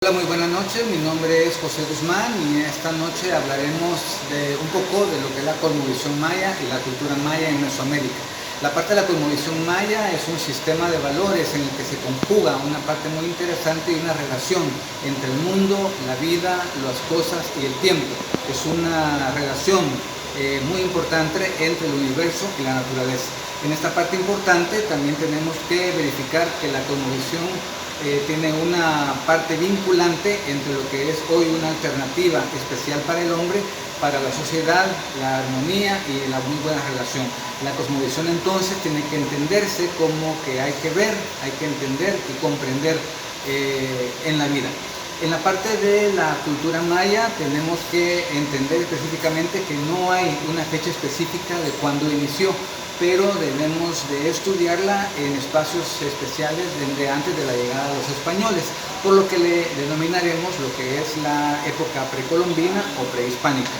Hola, muy buenas noches. Mi nombre es José Guzmán y esta noche hablaremos de un poco de lo que es la cosmovisión maya y la cultura maya en Mesoamérica. La parte de la cosmovisión maya es un sistema de valores en el que se conjuga una parte muy interesante y una relación entre el mundo, la vida, las cosas y el tiempo. Es una relación muy importante entre el universo y la naturaleza. En esta parte importante también tenemos que verificar que la cosmovisión tiene una parte vinculante entre lo que es hoy una alternativa especial para el hombre, para la sociedad, la armonía y la muy buena relación. La cosmovisión entonces tiene que entenderse como que hay que ver, hay que entender y comprender en la vida. En la parte de la cultura maya tenemos que entender específicamente que no hay una fecha específica de cuándo inició, pero debemos de estudiarla en espacios especiales desde antes de la llegada de los españoles, por lo que le denominaremos lo que es la época precolombina o prehispánica.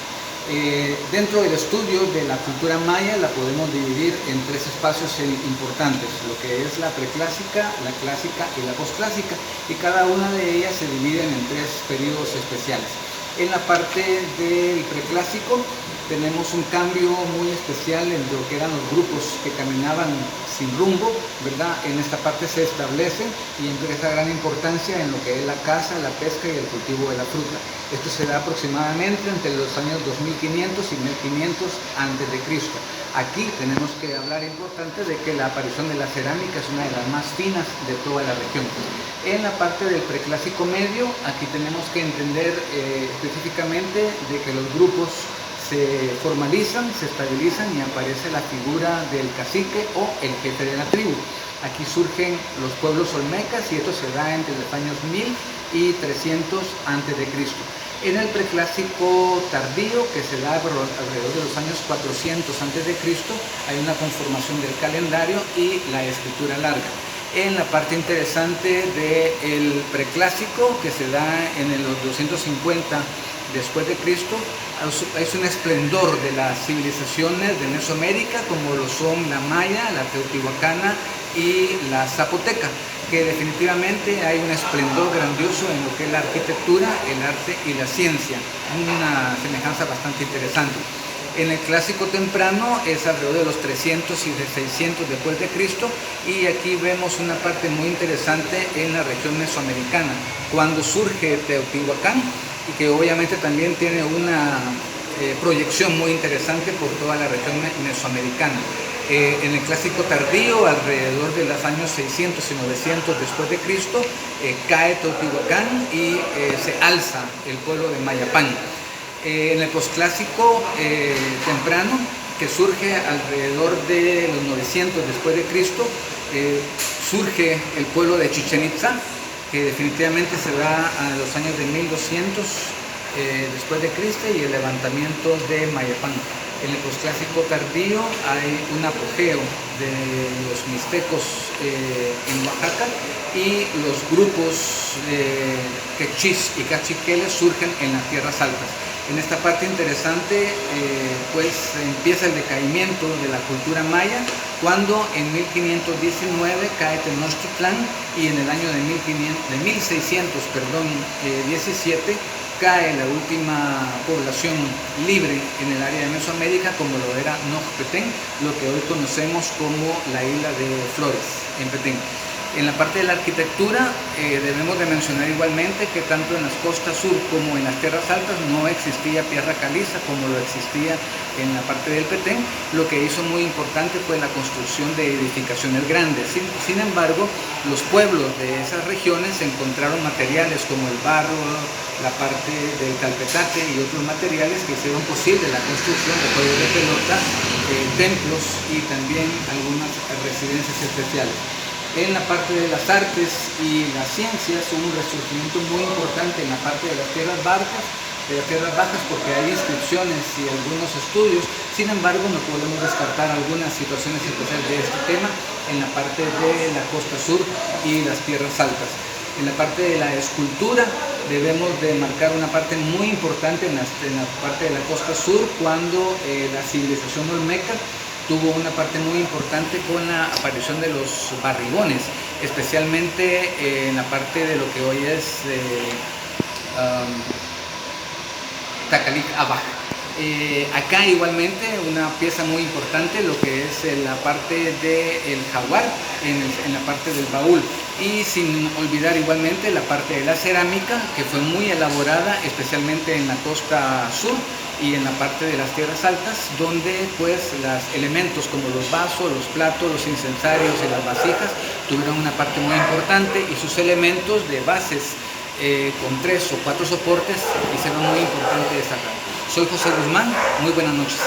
Dentro del estudio de la cultura maya la podemos dividir en tres espacios importantes, lo que es la preclásica, la clásica y la posclásica, y cada una de ellas se dividen en tres periodos especiales. En la parte del preclásico tenemos un cambio muy especial en lo que eran los grupos que caminaban sin rumbo, ¿verdad? En esta parte se establecen y empieza gran importancia en lo que es la caza, la pesca y el cultivo de la fruta. Esto se da aproximadamente entre los años 2500 y 1500 a.C. Aquí tenemos que hablar importante de que la aparición de la cerámica es una de las más finas de toda la región. En la parte del preclásico medio, aquí tenemos que entender específicamente de que los grupos se formalizan, se estabilizan y aparece la figura del cacique o el jefe de la tribu. Aquí surgen los pueblos olmecas y esto se da entre los años 1000 y 300 a.C. En el preclásico tardío, que se da alrededor de los años 400 a.C., hay una conformación del calendario y la escritura larga. En la parte interesante del preclásico, que se da en los 250 después de Cristo, es un esplendor de las civilizaciones de Mesoamérica, como lo son la maya, la teotihuacana y la zapoteca, que definitivamente hay un esplendor grandioso en lo que es la arquitectura, el arte y la ciencia, una semejanza bastante interesante. En el clásico temprano es alrededor de los 300 y de 600 después de Cristo, y aquí vemos una parte muy interesante en la región mesoamericana, cuando surge Teotihuacán, y que obviamente también tiene una proyección muy interesante por toda la región mesoamericana. En el clásico tardío, alrededor de los años 600 y 900 después de Cristo, cae Teotihuacán y se alza el pueblo de Mayapán. En el posclásico temprano, que surge alrededor de los 900 después de Cristo, surge el pueblo de Chichén Itzá, que definitivamente se da a los años de 1200 después de Cristo, y el levantamiento de Mayapán. En el posclásico tardío hay un apogeo de los mixtecos en Oaxaca, y los grupos quechís y cachiqueles surgen en las tierras altas. En esta parte interesante pues empieza el decaimiento de la cultura maya, cuando en 1519 cae Tenochtitlán, y en el año de 1617 cae la última población libre en el área de Mesoamérica, como lo era Noj Petén, lo que hoy conocemos como la isla de Flores, en Petén. En la parte de la arquitectura debemos de mencionar igualmente que tanto en las costas sur como en las tierras altas no existía piedra caliza como lo existía en la parte del Petén, lo que hizo muy importante fue la construcción de edificaciones grandes. Sin embargo, los pueblos de esas regiones encontraron materiales como el barro, la parte del calpetate y otros materiales que hicieron posible la construcción de juegos de pelota, templos y también algunas residencias especiales. En la parte de las artes y las ciencias hubo un resurgimiento muy importante en la parte de las tierras bajas, porque hay inscripciones y algunos estudios. Sin embargo, no podemos descartar algunas situaciones especiales de este tema en la parte de la costa sur y las tierras altas. En la parte de la escultura debemos de marcar una parte muy importante en la parte de la costa sur, cuando la civilización olmeca tuvo una parte muy importante con la aparición de los barrigones. especialmente en la parte de lo que hoy es Takalik Abaj. Acá igualmente una pieza muy importante, lo que es la parte del jaguar, en la parte del baúl, y sin olvidar igualmente la parte de la cerámica, que fue muy elaborada especialmente en la costa sur y en la parte de las tierras altas, donde pues los elementos como los vasos, los platos, los incensarios y las vasijas tuvieron una parte muy importante, y sus elementos de bases con 3 o 4 soportes hicieron muy importante destacar. Soy José Guzmán, muy buenas noches.